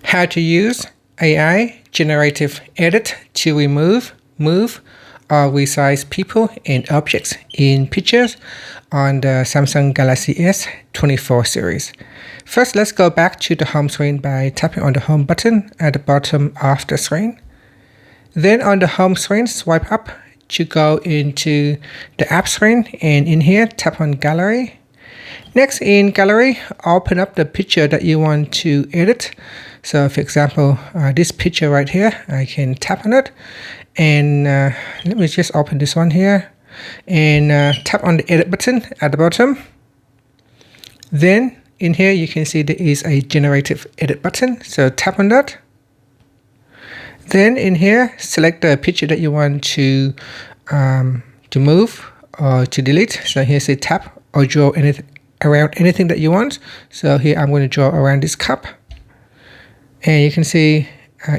How to use AI Generative Edit to remove, move, or resize people and objects in pictures on the Samsung Galaxy S24 series. First, let's go back to the home screen by tapping on the home button at the bottom of the screen. Then on the home screen, swipe up to go into the app screen, and in here, tap on Gallery. Next, in Gallery, open up the picture that you want to edit. So for example, this picture right here, I can tap on it, and let me just open this one here, and tap on the edit button at the bottom. Then in here, you can see there is a generative edit button, so tap on that. Then in here, select the picture that you want to move or to delete. So here say tap or draw around anything that you want. So here I'm going to draw around this cup, and you can see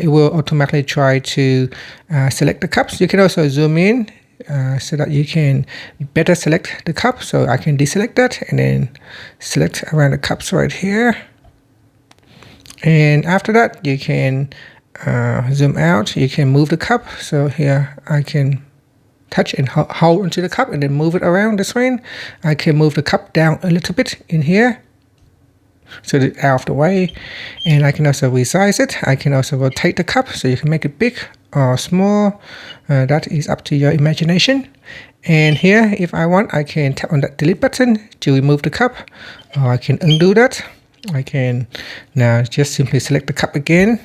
it will automatically try to select the cups. You can also zoom in so that you can better select the cup. So I can deselect that and then select around the cups right here. And after that, you can zoom out. You can move the cup. So here I can touch and hold onto the cup and then move it around the screen. I can move the cup down a little bit in here so that it's out of the way, and I can also resize it. I can also rotate the cup, so you can make it big or small. That is up to your imagination. And here, if I want, I can tap on that delete button to remove the cup, or I can undo that. I can now just simply select the cup again,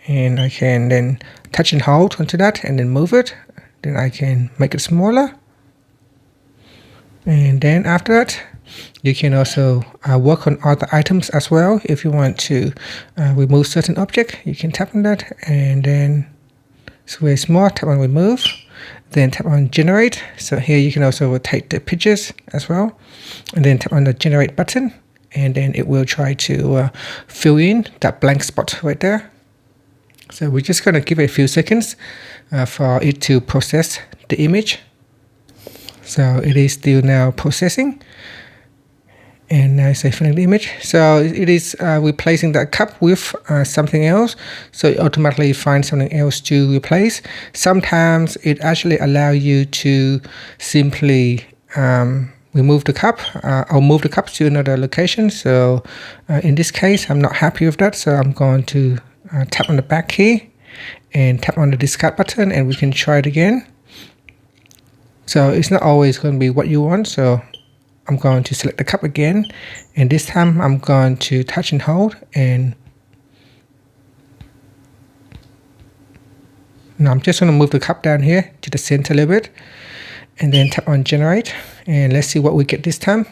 and I can then touch and hold onto that and then move it. Then I can make it smaller. And then after that, you can also work on other items as well. If you want to remove certain object, you can tap on that, and then it's very small, tap on remove, then tap on generate. So here you can also rotate the pictures as well, and then tap on the generate button, and then it will try to fill in that blank spot right there. So we're just going to give it a few seconds for it to process the image. So it is still now processing, and now it's filling the image. So it is replacing that cup with something else. So it automatically finds something else to replace. Sometimes it actually allows you to simply remove the cup or move the cup to another location. So in this case, I'm not happy with that. So I'm going to tap on the back key and tap on the discard button, and we can try it again. So it's not always going to be what you want. So I'm going to select the cup again, and this time I'm going to touch and hold, and now I'm just going to move the cup down here to the center a little bit, and then tap on generate, and let's see what we get this time.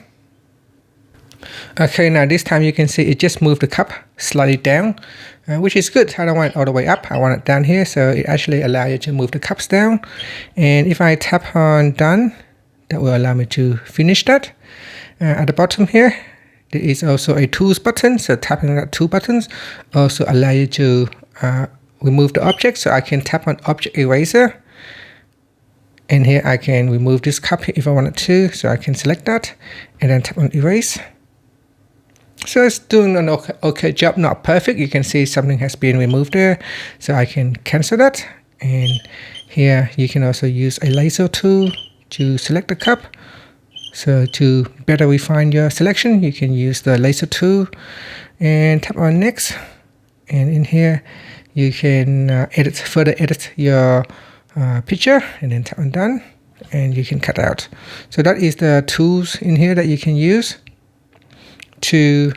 Okay, now this time you can see it just moved the cup slightly down, which is good. I don't want it all the way up, I want it down here, so it actually allows you to move the cups down. And if I tap on done, that will allow me to finish that. At the bottom here, there is also a tools button, so tapping on that two buttons also allow you to remove the object. So I can tap on object eraser, and here I can remove this cup if I wanted to, so I can select that and then tap on erase. So it's doing an okay job, not perfect. You can see something has been removed there, so I can cancel that. And here you can also use a laser tool to select the cup. So to better refine your selection, you can use the laser tool and tap on next. And in here, you can further edit your picture, and then tap on done, and you can cut out. So that is the tools in here that you can use to,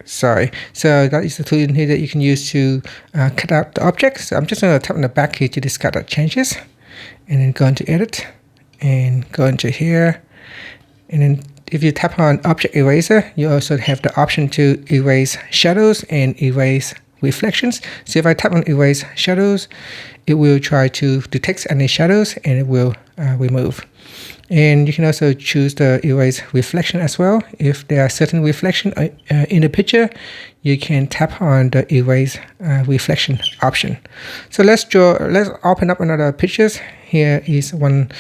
so that is the tool in here that you can use to cut out the object. So I'm just going to tap on the back key to discard that changes, and then go into edit and go into here. And then if you tap on object eraser, you also have the option to erase shadows and erase reflections. So if I tap on erase shadows, it will try to detect any shadows, and it will remove. And you can also choose the erase reflection as well. If there are certain reflection in the picture, you can tap on the erase reflection option. So let's open up another pictures. Here is one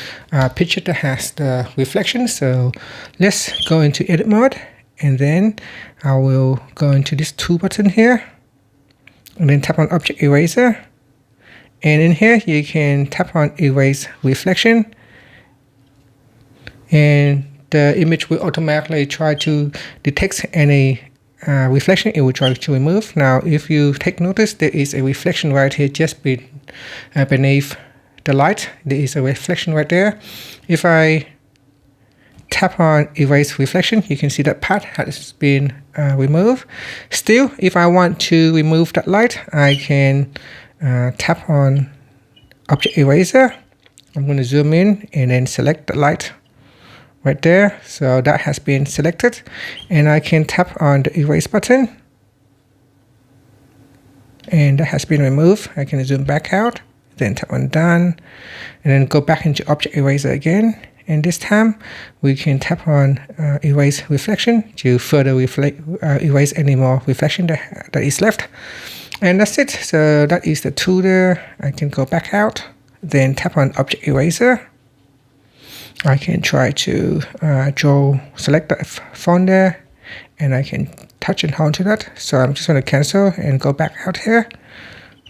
picture that has the reflection. So let's go into edit mode, and then I will go into this tool button here. and then tap on Object Eraser. And in here, you can tap on Erase Reflection, and the image will automatically try to detect any reflection. It will try to remove. Now, if you take notice, there is a reflection right here just beneath the light. There is a reflection right there. If I tap on Erase Reflection, you can see that part has been removed. Still, if I want to remove that light, I can tap on Object Eraser. I'm going to zoom in and then select the light right there. So that has been selected, and I can tap on the Erase button, and that has been removed. I can zoom back out, then tap on Done, and then go back into Object Eraser again. And this time we can tap on Erase Reflection to further erase any more reflection that is left. And that's it. So that is the tool there. I can go back out, then tap on Object Eraser. I can try to select that font there, and I can touch and hold to that. So I'm just going to cancel and go back out here.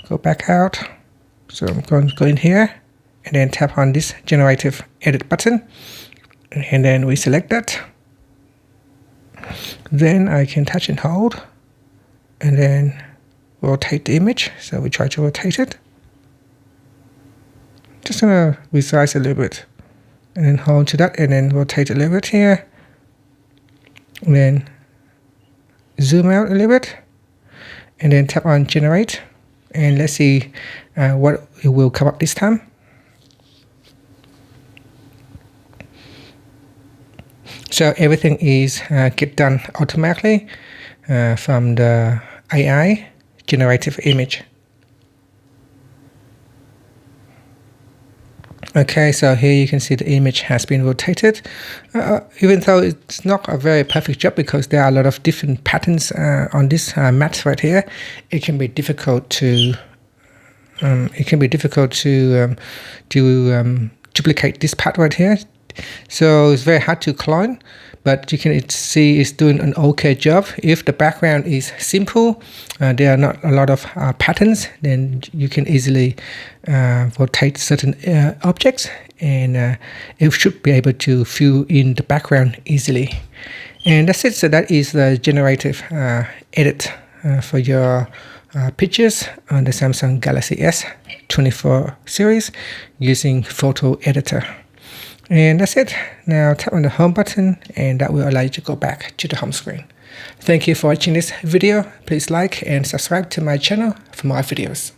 Go back out. So I'm going to go in here and then tap on this Generative Edit button, and then we select that. Then I can touch and hold, and then rotate the image. So we try to rotate it. Just gonna resize a little bit, and then hold to that, and then rotate a little bit here, and then zoom out a little bit, and then tap on Generate, and let's see what it will come up this time. So everything is get done automatically from the AI Generative image. Okay, so here you can see the image has been rotated, even though it's not a very perfect job because there are a lot of different patterns on this mat right here. It can be difficult to duplicate this part right here. So it's very hard to clone, but you can see it's doing an okay job. If the background is simple, there are not a lot of patterns, then you can easily rotate certain objects, and it should be able to fill in the background easily. And that's it. So that is the generative edit for your pictures on the Samsung Galaxy S24 series using Photo Editor. And that's it. Now tap on the home button, and that will allow you to go back to the home screen. Thank you for watching this video. Please like and subscribe to my channel for more videos.